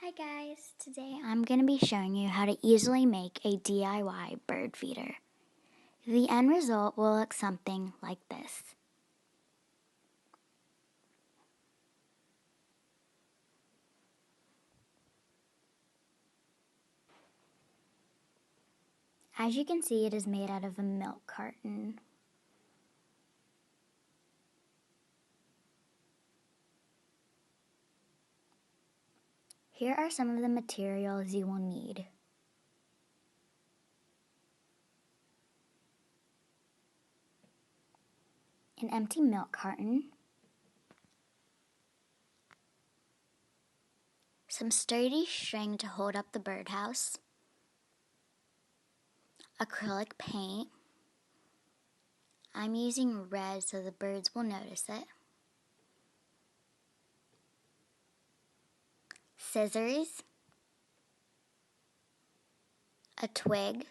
Hi guys, today I'm going to be showing you how to easily make a DIY bird feeder. The end result will look something like this. As you can see, it is made out of a milk carton. Here are some of the materials you will need. An empty milk carton, some sturdy string to hold up the birdhouse, acrylic paint. I'm using red so the birds will notice it. Scissors, a twig,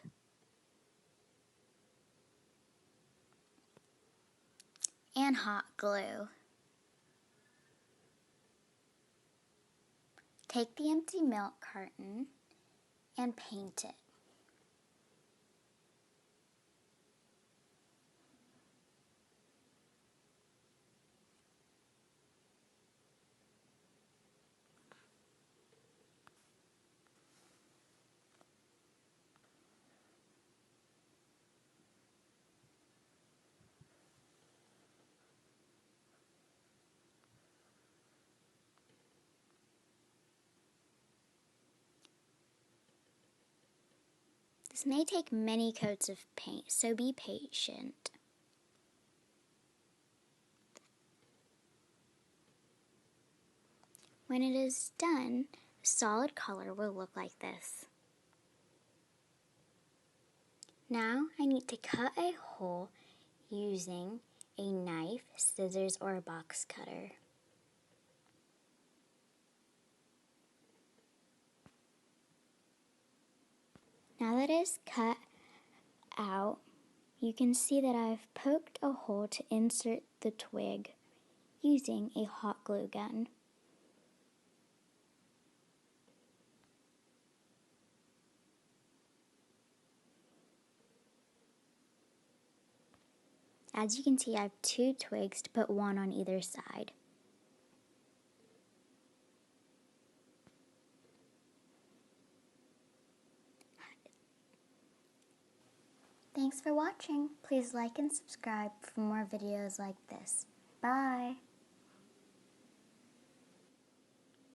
and hot glue. Take the empty milk carton and paint it. This may take many coats of paint, so be patient. When it is done, the solid color will look like this. Now I need to cut a hole using a knife, scissors, or a box cutter. Now that it is cut out, you can see that I've poked a hole to insert the twig using a hot glue gun. As you can see, I have 2 twigs to put one on either side. Thanks for watching. Please like and subscribe for more videos like this. Bye!